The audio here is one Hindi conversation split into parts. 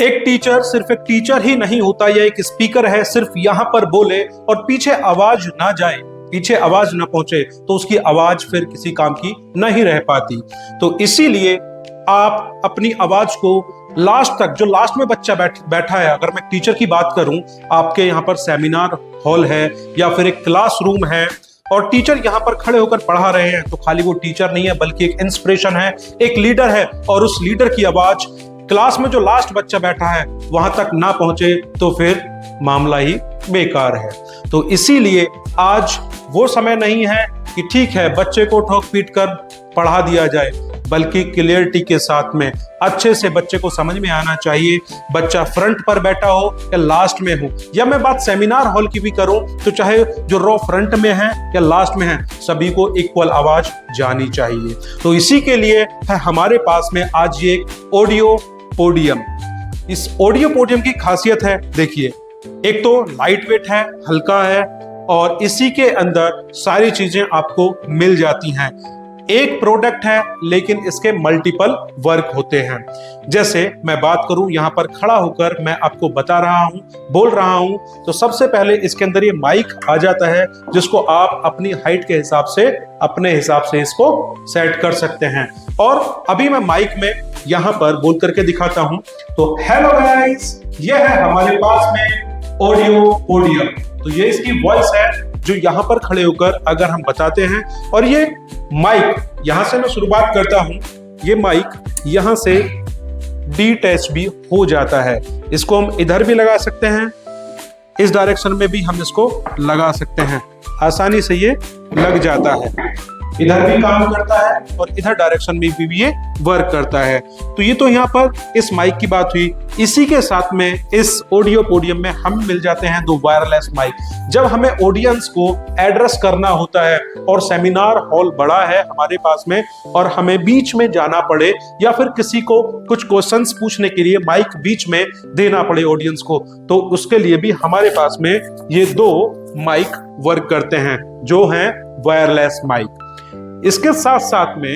एक टीचर सिर्फ एक टीचर ही नहीं होता, यह एक स्पीकर है। सिर्फ यहाँ पर बोले और पीछे आवाज ना जाए, पीछे आवाज ना पहुंचे तो उसकी आवाज फिर किसी काम की नहीं रह पाती। तो इसीलिए आप अपनी आवाज को लास्ट तक, जो लास्ट में बच्चा बैठा है, अगर मैं टीचर की बात करूं, आपके यहाँ पर सेमिनार हॉल है या फिर एक क्लासरूम है और टीचर यहाँ पर खड़े होकर पढ़ा रहे हैं, तो खाली वो टीचर नहीं है बल्कि एक इंस्पिरेशन है, एक लीडर है। और उस लीडर की आवाज क्लास में जो लास्ट बच्चा बैठा है वहां तक ना पहुंचे तो फिर मामला ही बेकार है। तो इसीलिए आज वो समय नहीं है कि ठीक है बच्चे को ठोक पीट कर पढ़ा दिया जाए, बल्कि क्लियरिटी के साथ में अच्छे से बच्चे को समझ में आना चाहिए बच्चा फ्रंट पर बैठा हो या लास्ट में हो। या मैं बात सेमिनार हॉल की भी करूं तो चाहे जो रो फ्रंट में है या लास्ट में है, सभी को इक्वल आवाज जानी चाहिए। तो इसी के लिए है हमारे पास में आज ये एक ऑडियो पोडियम। इस ऑडियो पोडियम की खासियत है, देखिए, एक तो लाइट वेट है, हल्का है और इसी के अंदर सारी चीजें आपको मिल जाती हैं। एक प्रोडक्ट है लेकिन इसके मल्टीपल वर्क होते हैं। जैसे मैं बात करूं, यहां पर खड़ा होकर मैं आपको बता रहा हूं, बोल रहा हूं, तो सबसे पहले इसके अंदर ये माइक आ जाता है जिसको आप अपनी हाइट के हिसाब से, अपने हिसाब से इसको सेट कर सकते हैं। और अभी मैं माइक में यहां पर बोल करके दिखाता हूं। तो हेलो गाइस, ये है हमारे पास में ऑडियो पोडियम। तो ये इसकी वॉइस है जो यहां पर खड़े होकर अगर हम बताते हैं। और ये माइक, यहां से मैं शुरुआत करता हूं, ये माइक यहां से डिटैच भी हो जाता है। इसको हम इधर भी लगा सकते हैं, इस डायरेक्शन में भी हम इसको लगा सकते हैं, आसानी से ये लग जाता है। इधर भी काम करता है और इधर डायरेक्शन में भी ये वर्क करता है। तो ये तो यहाँ पर इस माइक की बात हुई। इसी के साथ में इस ऑडियो पोडियम में हम मिल जाते हैं दो वायरलेस माइक। जब हमें ऑडियंस को एड्रेस करना होता है और सेमिनार हॉल बड़ा है हमारे पास में और हमें बीच में जाना पड़े या फिर किसी को कुछ क्वेश्चंस पूछने के लिए माइक बीच में देना पड़े ऑडियंस को, तो उसके लिए भी हमारे पास में ये दो माइक वर्क करते हैं जो हैं वायरलेस माइक। इसके साथ साथ में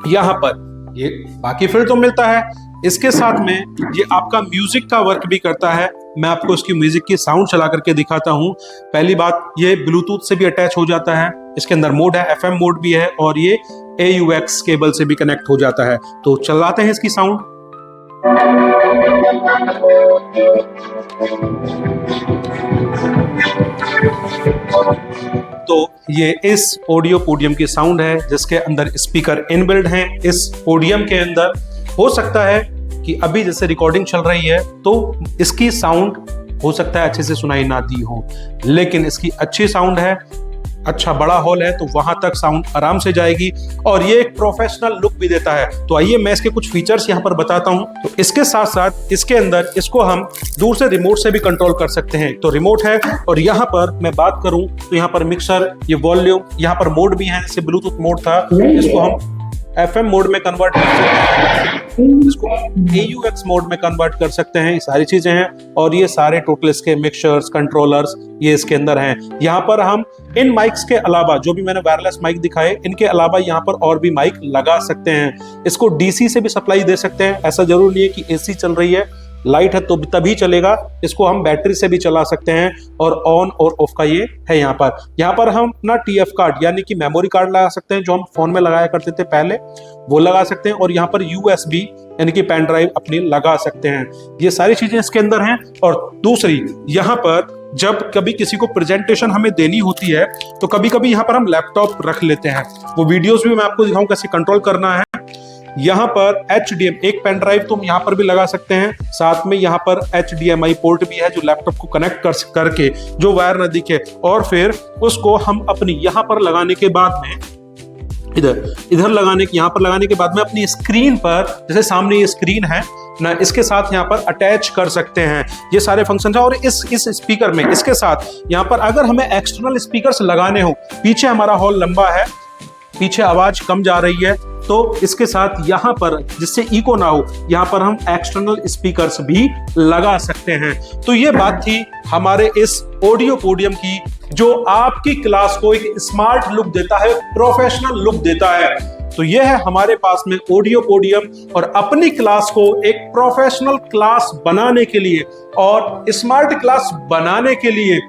यहां पर ये बाकी फिर तो मिलता है, इसके साथ में ये आपका म्यूजिक का वर्क भी करता है। मैं आपको इसकी म्यूजिक की साउंड चला करके दिखाता हूं। पहली बात, ये ब्लूटूथ से भी अटैच हो जाता है, इसके अंदर मोड है, FM मोड भी है और ये AUX केबल से भी कनेक्ट हो जाता है। तो चलाते हैं इसकी साउंड। तो ये इस ऑडियो पोडियम की साउंड है जिसके अंदर स्पीकर इनबिल्ड हैं। इस पोडियम के अंदर हो सकता है कि अभी जैसे रिकॉर्डिंग चल रही है तो इसकी साउंड हो सकता है अच्छे से सुनाई ना दी हो, लेकिन इसकी अच्छी साउंड है, अच्छा बड़ा हॉल है तो वहां तक साउंड आराम से जाएगी और ये एक प्रोफेशनल लुक भी देता है। तो आइए मैं इसके कुछ फीचर्स यहाँ पर बताता हूँ। तो इसके साथ साथ इसके अंदर इसको हम दूर से रिमोट से भी कंट्रोल कर सकते हैं। तो रिमोट है और यहाँ पर मैं बात करूँ तो यहाँ पर मिक्सर, ये वॉल्यूम, यहाँ पर मोड भी है, जैसे ब्लूटूथ मोड था, इसको हम FM मोड में कन्वर्ट कर सकते हैं, इसको AUX मोड में कन्वर्ट कर सकते हैं। ये सारी चीजें हैं और ये सारे टोटल इसके मिक्सर्स, कंट्रोलर्स ये इसके अंदर हैं। यहाँ पर हम इन माइक्स के अलावा, जो भी मैंने वायरलेस माइक दिखाए, इनके अलावा यहाँ पर और भी माइक लगा सकते हैं। इसको DC से भी सप्लाई दे सकते हैं, ऐसा जरूर नहीं है कि AC चल रही है, लाइट है तो तभी चलेगा। इसको हम बैटरी से भी चला सकते हैं और ऑन और ऑफ का ये है। यहाँ पर हम अपना TF कार्ड यानी कि मेमोरी कार्ड लगा सकते हैं, जो हम फोन में लगाया करते थे पहले, वो लगा सकते हैं। और यहाँ पर USB यानी कि पेन ड्राइव अपनी लगा सकते हैं। ये सारी चीजें इसके अंदर हैं। और दूसरी, यहाँ पर जब कभी किसी को प्रेजेंटेशन हमें देनी होती है तो कभी कभी यहाँ पर हम लैपटॉप रख लेते हैं। वो वीडियोस भी मैं आपको दिखाऊं कैसे कंट्रोल करना है। यहाँ पर HDMI, एक पेन ड्राइव तुम यहाँ पर भी लगा सकते हैं, साथ में यहाँ पर HDMI पोर्ट भी है जो लैपटॉप को कनेक्ट करके जो वायर न दिखे, और फिर उसको हम अपनी यहाँ पर लगाने के बाद में इधर लगाने के, यहाँ पर लगाने के बाद में अपनी स्क्रीन पर, जैसे सामने ये स्क्रीन है ना, इसके साथ यहाँ पर अटैच कर सकते हैं। ये सारे फंक्शन है। और इस स्पीकर में, इसके साथ यहाँ पर अगर हमें एक्सटर्नल स्पीकर्स लगाने हो, पीछे हमारा हॉल लंबा है, पीछे आवाज कम जा रही है, तो इसके साथ यहाँ पर, जिससे इको ना हो, यहाँ पर हम एक्सटर्नल स्पीकर्स भी लगा सकते हैं। तो ये बात थी हमारे इस ऑडियो पोडियम की, जो आपकी क्लास को एक स्मार्ट लुक देता है, प्रोफेशनल लुक देता है। तो यह है हमारे पास में ऑडियो पोडियम। और अपनी क्लास को एक प्रोफेशनल क्लास बनाने के लिए और स्मार्ट क्लास बनाने के लिए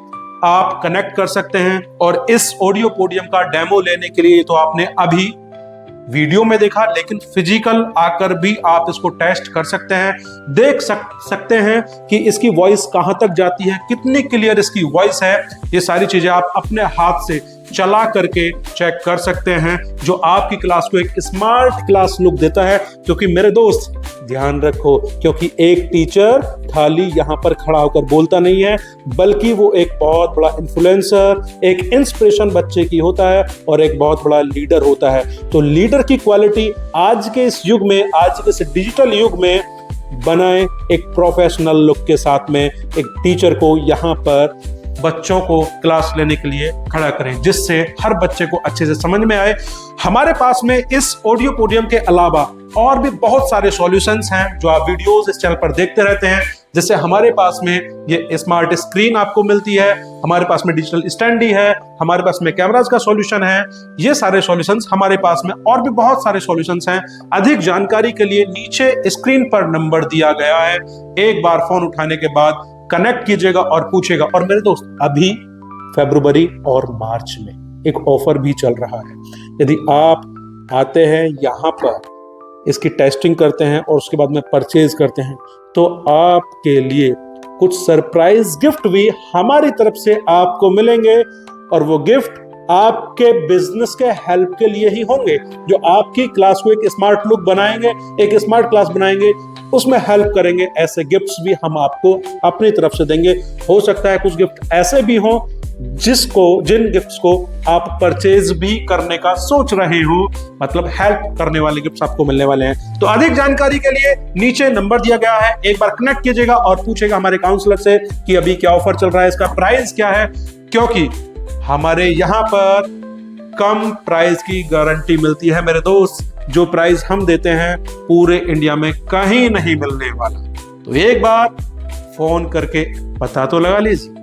आप कनेक्ट कर सकते हैं। और इस ऑडियो पोडियम का डेमो लेने के लिए तो आपने अभी वीडियो में देखा, लेकिन फिजिकल आकर भी आप इसको टेस्ट कर सकते हैं, देख सकते हैं कि इसकी वॉइस कहां तक जाती है, कितनी क्लियर इसकी वॉइस है। ये सारी चीजें आप अपने हाथ से चला करके चेक कर सकते हैं, जो आपकी क्लास को एक स्मार्ट क्लास लुक देता है। क्योंकि मेरे दोस्त ध्यान रखो, क्योंकि एक टीचर खाली यहां पर खड़ा होकर बोलता नहीं है, बल्कि वो एक बहुत बड़ा इन्फ्लुएंसर, एक इंस्पिरेशन बच्चे की होता है और एक बहुत बड़ा लीडर होता है। तो लीडर की क्वालिटी आज के इस युग में, आज के इस डिजिटल युग में बनाए एक प्रोफेशनल लुक के साथ में एक टीचर को यहां पर बच्चों को क्लास लेने के लिए खड़ा करें, जिससे हर बच्चे को अच्छे से समझ में आए। हमारे पास में इस ऑडियो पोडियम के अलावा और भी बहुत सारे सॉल्यूशंस हैं जो आप वीडियोस इस चैनल पर देखते रहते हैं। जैसे हमारे पास में ये स्मार्ट स्क्रीन आपको मिलती है, हमारे पास में डिजिटल स्टैंडी है, हमारे पास में कैमरास का सॉल्यूशन है। ये सारे सॉल्यूशंस हमारे पास में और भी बहुत सारे सॉल्यूशंस हैं। अधिक जानकारी के लिए नीचे स्क्रीन पर नंबर दिया गया है, एक बार फोन उठाने के बाद कनेक्ट कीजिएगा और पूछेगा। और मेरे दोस्त, अभी फरवरी और मार्च में एक ऑफर भी चल रहा है। यदि आप आते हैं यहाँ पर, इसकी टेस्टिंग करते हैं और उसके बाद में परचेज करते हैं, तो आपके लिए कुछ सरप्राइज गिफ्ट भी हमारी तरफ से आपको मिलेंगे। और वो गिफ्ट आपके बिजनेस के हेल्प के लिए ही होंगे, जो आपकी क्लास को एक स्मार्ट लुक बनाएंगे, एक स्मार्ट क्लास बनाएंगे, उसमें हेल्प करेंगे। ऐसे गिफ्ट्स भी हम आपको अपनी तरफ से देंगे। हो सकता है कुछ गिफ्ट ऐसे भी हों जिन गिफ्ट्स को आप परचेज भी करने का सोच रहे हो, मतलब हेल्प करने वाले गिफ्ट्स आपको मिलने वाले हैं। तो अधिक जानकारी के लिए नीचे नंबर दिया गया है, एक बार कनेक्ट कीजिएगा और पूछेगा हमारे काउंसलर से कि अभी क्या ऑफर चल रहा है, इसका प्राइस क्या है। क्योंकि हमारे यहाँ पर कम प्राइस की गारंटी मिलती है मेरे दोस्त। जो प्राइस हम देते हैं पूरे इंडिया में कहीं नहीं मिलने वाला। तो एक बार फोन करके पता तो लगा लीजिए।